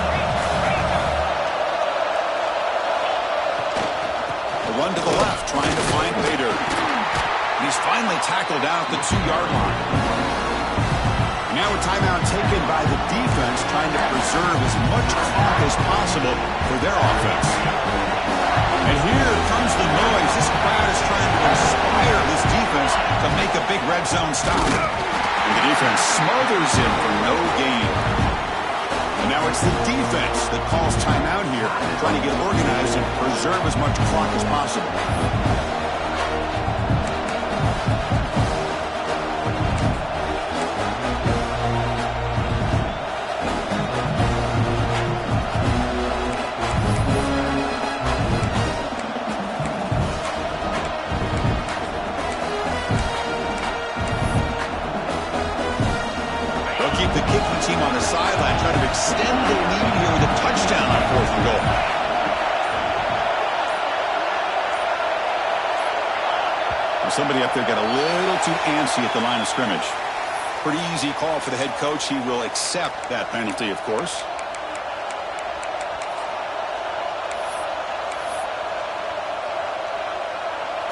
[SPEAKER 1] A run to the left, trying to find Bader. And he's finally tackled down at the 2-yard line. Now a timeout taken by the defense, trying to preserve as much clock as possible for their offense. And here comes the noise. This crowd is trying to inspire this defense to make a big red zone stop. And the defense smothers him for no gain. And now it's the defense that calls timeout here, trying to get organized and preserve as much clock as possible. Keep the kicking team on the sideline, trying to extend the lead here with a touchdown on 4th and goal. Well, somebody up there got a little too antsy at the line of scrimmage. Pretty easy call for the head coach. He will accept that penalty, of course.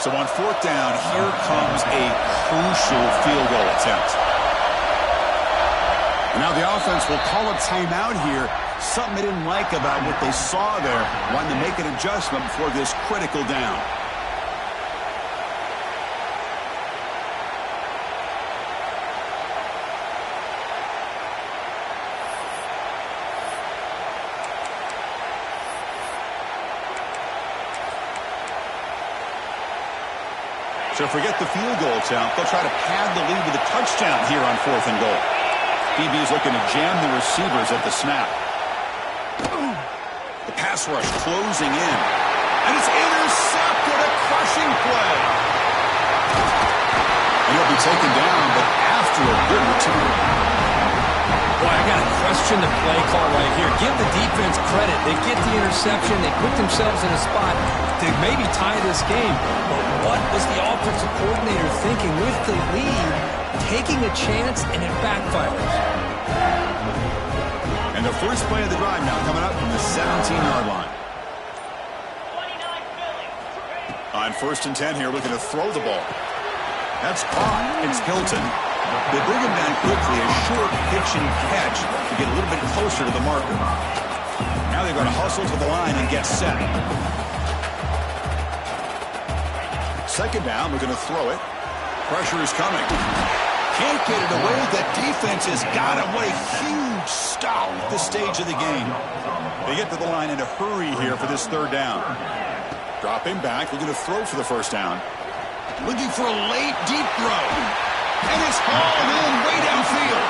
[SPEAKER 1] So on 4th down, here comes a crucial field goal attempt. Now the offense will call a timeout here. Something they didn't like about what they saw there. Wanting to make an adjustment before this critical down. So forget the field goal attempt. They'll try to pad the lead with a touchdown here on 4th and goal. DB's looking to jam the receivers at the snap. The pass rush closing in. And it's intercepted, a crushing play. And he'll be taken down, but after a good return.
[SPEAKER 2] Boy, I got to question the play call right here. Give the defense credit. They get the interception. They put themselves in a spot to maybe tie this game. But what was the offensive coordinator thinking with the lead? Taking a chance, and it backfires.
[SPEAKER 1] And the first play of the drive now coming up from the 17-yard line. On 1st and 10 here, looking to throw the ball. That's caught. It's Hilton. They bring him down quickly, a short pitch and catch to get a little bit closer to the marker. Now they're going to hustle to the line and get set. 2nd down, we're going to throw it. Pressure is coming. Can't get it away. The defense has got him. What a huge stop at this stage of the game. They get to the line in a hurry here for this 3rd down. Dropping back. Looking to throw for the 1st down. Looking for a late deep throw. And it's hauled in way downfield.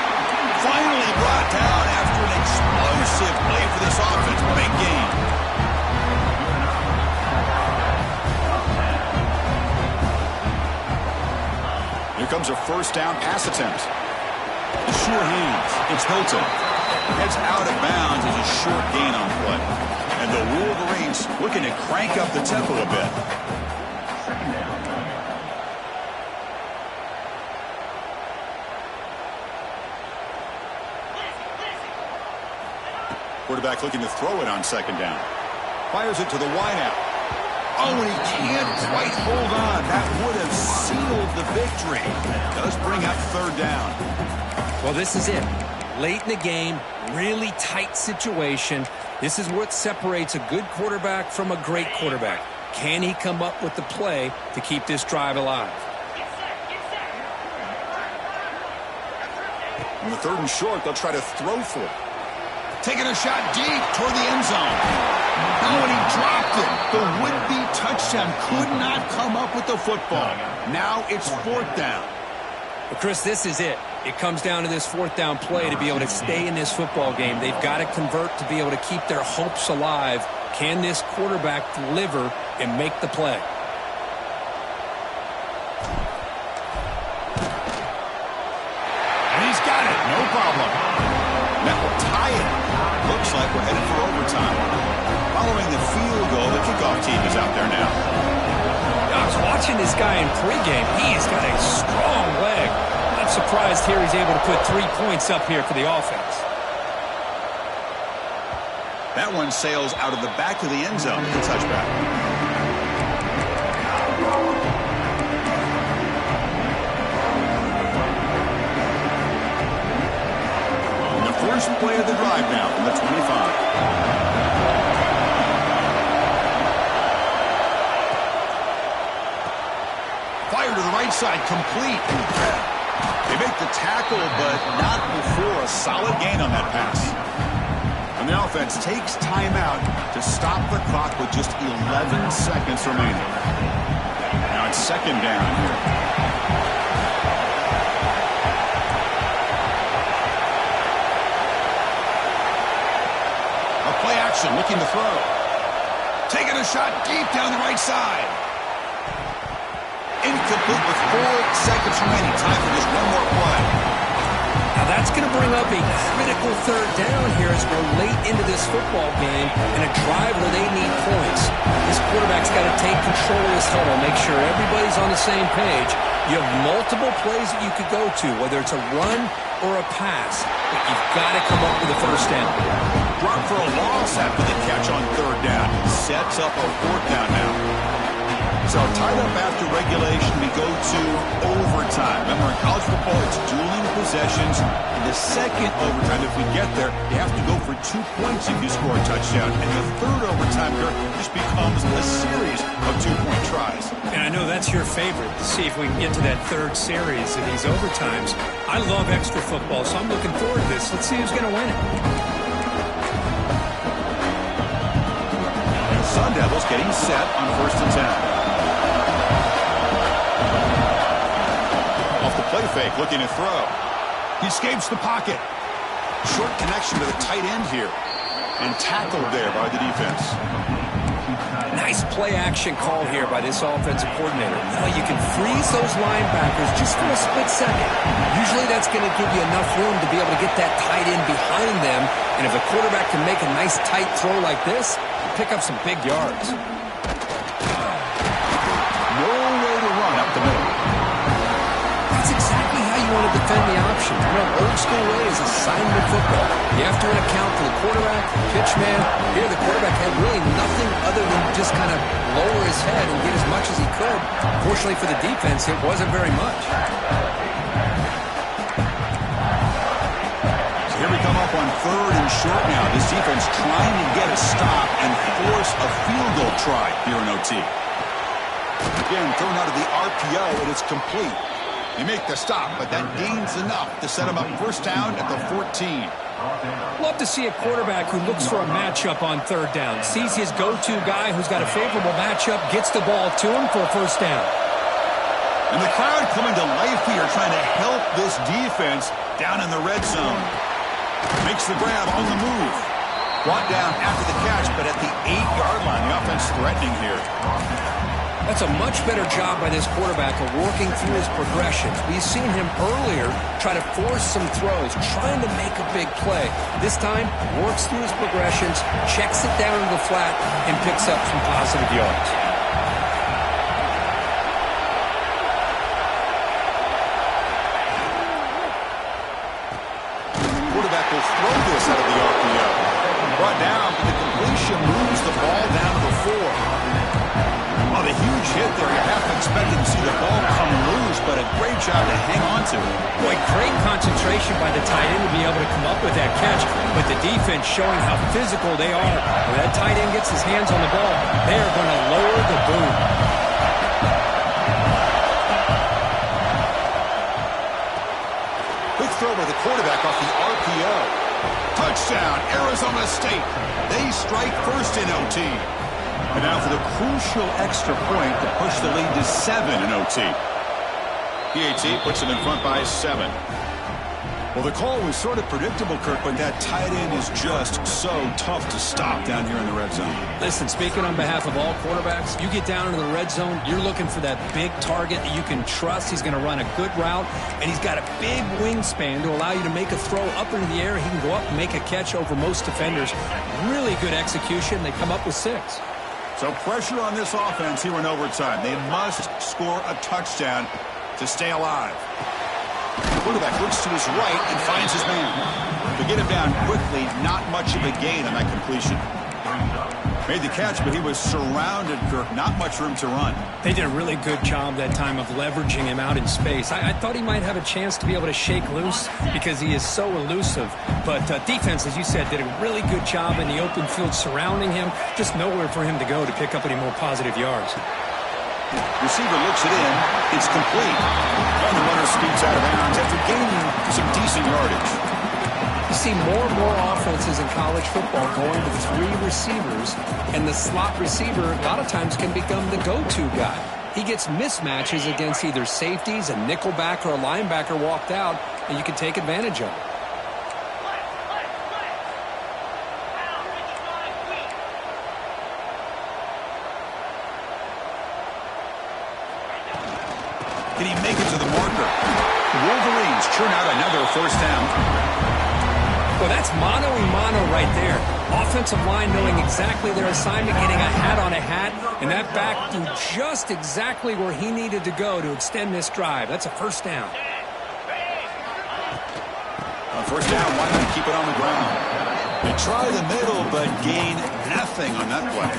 [SPEAKER 1] Finally brought down after an explosive play for this offense. Big game. Here comes a first down pass attempt. Sure hands. It's Hilton. Heads out of bounds as a short gain on play. And the Wolverines looking to crank up the tempo a bit. Quarterback looking to throw it on second down. Fires it to the wideout. Oh, and he can't quite hold on. That would have sealed the victory. Does bring up third down.
[SPEAKER 2] Well, this is it. Late in the game, really tight situation. This is what separates a good quarterback from a great quarterback. Can he come up with the play to keep this drive alive?
[SPEAKER 1] On the third and short, they'll try to throw for it. Taking a shot deep toward the end zone. Oh, and he dropped it. The would-be touchdown could not come up with the football. Now it's fourth down.
[SPEAKER 2] But Chris, this is it. It comes down to this fourth down play to be able to stay in this football game. They've got to convert to be able to keep their hopes alive. Can this quarterback deliver and make the play?
[SPEAKER 1] And he's got it. No problem. That will tie it. Looks like we're headed for overtime. Following the field goal, the kickoff team is out there now.
[SPEAKER 2] I was watching this guy in pregame. He's got a strong leg. I'm surprised here he's able to put 3 points up here for the offense.
[SPEAKER 1] That one sails out of the back of the end zone with the touchback. And the first play of the drive now from the 25. To the right side, complete. They make the tackle, but not before a solid gain on that pass. And the offense takes timeout to stop the clock with just 11 seconds remaining. Now it's second down here. A play action, looking to throw. Taking a shot deep down the right side. Incomplete with 4 seconds remaining. Time for just one more play.
[SPEAKER 2] Now that's going to bring up a critical third down here as we're late into this football game and a drive where they need points. This quarterback's got to take control of this huddle, make sure everybody's on the same page. You have multiple plays that you could go to, whether it's a run or a pass, but you've got to come up with a first down.
[SPEAKER 1] Brought for a loss after the catch on third down. Sets up a fourth down now. So tied up after regulation, we go to overtime. Remember, in college football, it's dueling possessions. In the second overtime, if we get there, you have to go for 2 points if you score a touchdown. And the third overtime, Kirk, just becomes a series of 2-point tries.
[SPEAKER 2] And I know that's your favorite, to see if we can get to that third series of these overtimes. I love extra football, so I'm looking forward to this. Let's see who's going to win it.
[SPEAKER 1] Sun Devils getting set on 1st and 10. Off the play fake, looking to throw. He escapes the pocket. Short connection to the tight end here. And tackled there by the defense.
[SPEAKER 2] Nice play action call here by this offensive coordinator. Now you can freeze those linebackers just for a split second. Usually that's going to give you enough room to be able to get that tight end behind them. And if a quarterback can make a nice tight throw like this, pick up some big yards.
[SPEAKER 1] No way to run up the middle.
[SPEAKER 2] That's exactly how you want to defend the option. You know, old school way is assignment football. You have to account for the quarterback, the pitch man. Here the quarterback had really nothing other than just kind of lower his head and get as much as he could. Fortunately for the defense, it wasn't very much.
[SPEAKER 1] Here we come up on 3rd and short now. This defense trying to get a stop and force a field goal try here in OT. Again, thrown out of the RPO, and it's complete. They make the stop, but that gains enough to set them up first down at the 14.
[SPEAKER 2] Love to see a quarterback who looks for a matchup on third down. Sees his go-to guy who's got a favorable matchup, gets the ball to him for a first down.
[SPEAKER 1] And the crowd coming to life here, trying to help this defense down in the red zone. Makes the grab on the move. Brought down after the catch, but at the 8-yard line. The offense threatening here.
[SPEAKER 2] That's a much better job by this quarterback of working through his progressions. We've seen him earlier try to force some throws, trying to make a big play. This time, works through his progressions, checks it down to the flat, and picks up some positive yards.
[SPEAKER 1] Quarterback will throw this out of the RPO. Brought down, but the completion moves the ball down to the 4. Oh, the huge hit there. You half expected to see the ball come loose, but a great job to hang on to.
[SPEAKER 2] Boy, great concentration by the tight end to be able to come up with that catch, but the defense showing how physical they are. When that tight end gets his hands on the ball, they are going to lower the boom.
[SPEAKER 1] Quick throw by the quarterback off the RPO. Touchdown, Arizona State. They strike first in OT. And now for the crucial extra point to push the lead to 7 in OT. PAT puts them in front by 7. Well, the call was sort of predictable, Kirk, but that tight end is just so tough to stop down here in the red zone.
[SPEAKER 2] Listen, speaking on behalf of all quarterbacks, you get down into the red zone, you're looking for that big target that you can trust. He's going to run a good route, and he's got a big wingspan to allow you to make a throw up into the air. He can go up and make a catch over most defenders. Really good execution. They come up with 6.
[SPEAKER 1] So pressure on this offense here in overtime. They must score a touchdown to stay alive. The quarterback looks to his right and finds his man. To get him down quickly, not much of a gain on that completion. Made the catch, but he was surrounded, Kirk. Not much room to run.
[SPEAKER 2] They did a really good job that time of leveraging him out in space. I thought he might have a chance to be able to shake loose because he is so elusive. But defense, as you said, did a really good job in the open field surrounding him. Just nowhere for him to go to pick up any more positive yards.
[SPEAKER 1] Receiver looks it in. It's complete. And the runner scoots out of bounds after gaining some decent yardage.
[SPEAKER 2] You see more and more offenses in college football going to 3 receivers, and the slot receiver a lot of times can become the go-to guy. He gets mismatches against either safeties, a nickelback, or a linebacker walked out, and you can take advantage of it.
[SPEAKER 1] Can he make it to the marker? The Wolverines churn out another first down.
[SPEAKER 2] Well, that's mano-a-mano right there. Offensive line knowing exactly their assignment, getting a hat on a hat, and that back threw just exactly where he needed to go to extend this drive. That's a first down.
[SPEAKER 1] On first down, why not keep it on the ground? They try the middle, but gain nothing on that play.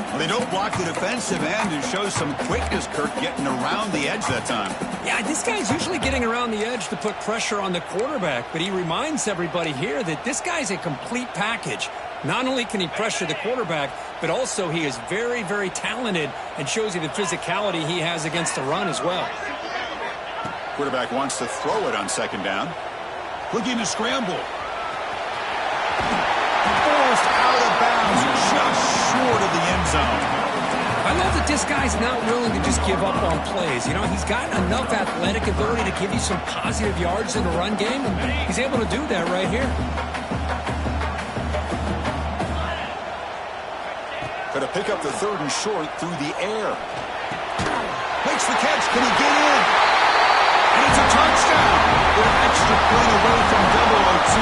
[SPEAKER 1] Well, they don't block the defensive end and show some quickness, Kirk, getting around the edge that time.
[SPEAKER 2] Yeah, this guy's usually getting around the edge to put pressure on the quarterback, but he reminds everybody here that this guy's a complete package. Not only can he pressure the quarterback, but also he is very, very talented and shows you the physicality he has against the run as well.
[SPEAKER 1] Quarterback wants to throw it on second down. Looking to scramble. Forced out of bounds, just short of the end zone.
[SPEAKER 2] I love that this guy's not willing to just give up on plays. You know, he's got enough athletic ability to give you some positive yards in the run game, and he's able to do that right here.
[SPEAKER 1] Going to pick up the 3rd and short through the air. Makes the catch. Can he get in? And it's a touchdown. With an extra point away from double OT.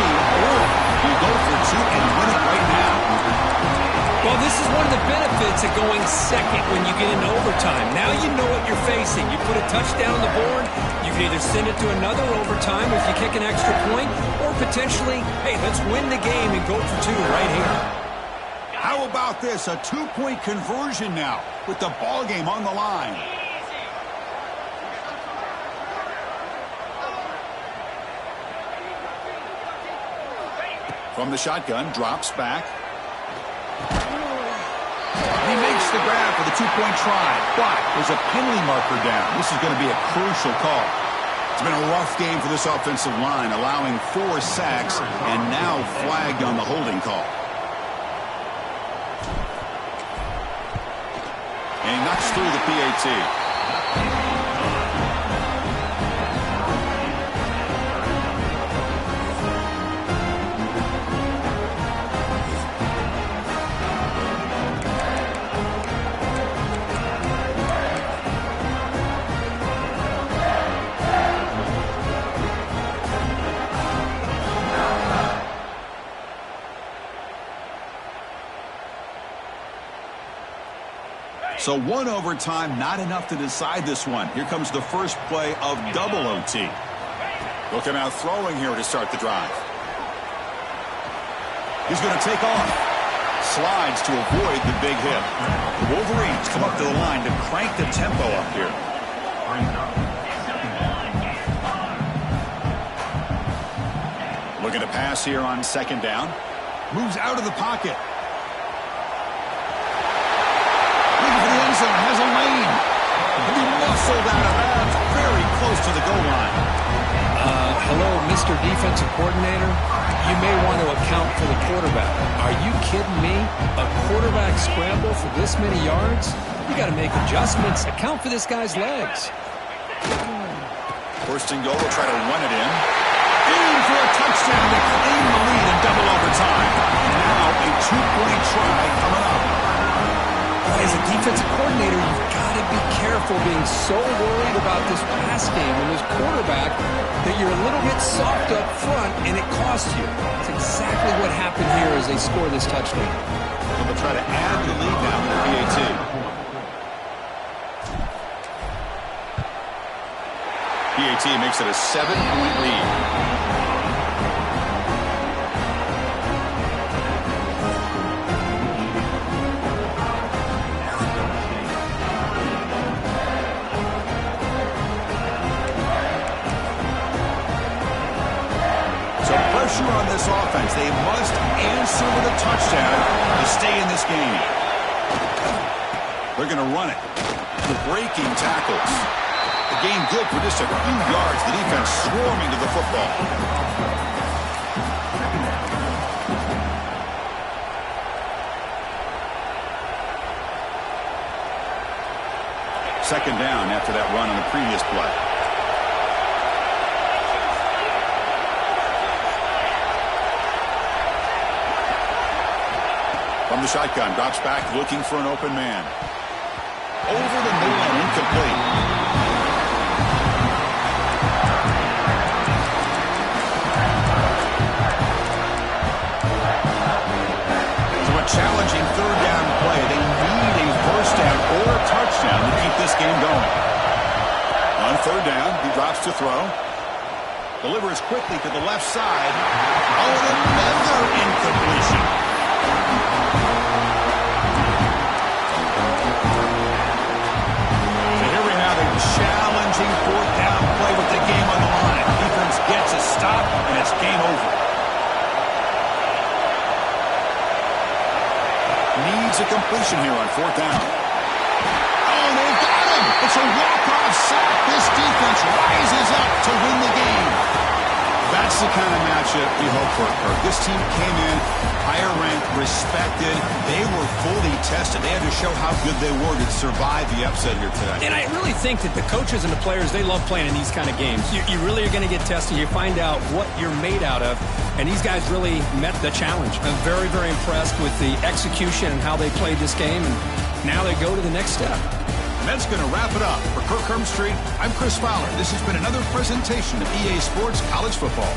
[SPEAKER 1] Or you go for 2 and win it right now.
[SPEAKER 2] Well, this is one of the benefits of going second when you get into overtime. Now you know what you're facing. You put a touchdown on the board, you can either send it to another overtime if you kick an extra point, or potentially, hey, let's win the game and go for 2 right here.
[SPEAKER 1] How about this? A 2-point conversion now with the ball game on the line. From the shotgun, drops back. He makes the grab for the 2-point try, but there's a penalty marker down. This is going to be a crucial call. It's been a rough game for this offensive line, allowing 4 sacks and now flagged on the holding call. And he knocks through the PAT. So one overtime, not enough to decide this one. Here comes the first play of double OT. Looking out throwing here to start the drive. He's going to take off. Slides to avoid the big hit. The Wolverines come up to the line to crank the tempo up here. Looking to pass here on second down. Moves out of the pocket. Has a lane. He'll be muscled out of bounds very close to the goal line.
[SPEAKER 2] Hello, Mr. Defensive Coordinator. You may want to account for the quarterback. Are you kidding me? A quarterback scramble for this many yards? You got to make adjustments. Account for this guy's legs.
[SPEAKER 1] First and goal, will try to run it in. In for a touchdown to claim the lead in double overtime. Now a two-point try coming up.
[SPEAKER 2] As a defensive coordinator, you've got to be careful being so worried about this pass game and this quarterback that you're a little bit soft up front and it costs you. It's exactly what happened here as they score this touchdown.
[SPEAKER 1] So they'll try to add the lead now to the PAT. PAT makes it a 7-point lead. On this offense, they must answer with a touchdown to stay in this game. They're going to run it. The breaking tackles. The game good for just a few yards. The defense swarming to the football. Second down after that run on the previous play. From the shotgun, drops back, looking for an open man. Over the middle and incomplete. So a challenging third down play. They need a first down or a touchdown to keep this game going. On third down, he drops to throw. Delivers quickly to the left side. Oh, another incompletion. Challenging fourth down play with the game on the line. Defense gets a stop, and it's game over. Needs a completion here on fourth down. Oh, they got him! It's a walk-off sack. This defense rises up to win the game. That's the kind of matchup we hope for. This team came in higher ranked, respected. They were fully tested. They had to show how good they were to survive the upset here today.
[SPEAKER 2] And I really think that the coaches and the players, they love playing in these kind of games. You really are going to get tested. You find out what you're made out of. And these guys really met the challenge. I'm very, very impressed with the execution and how they played this game. And now they go to the next step.
[SPEAKER 1] And that's going to wrap it up. For Kirk Street, I'm Chris Fowler. This has been another presentation of EA Sports College Football.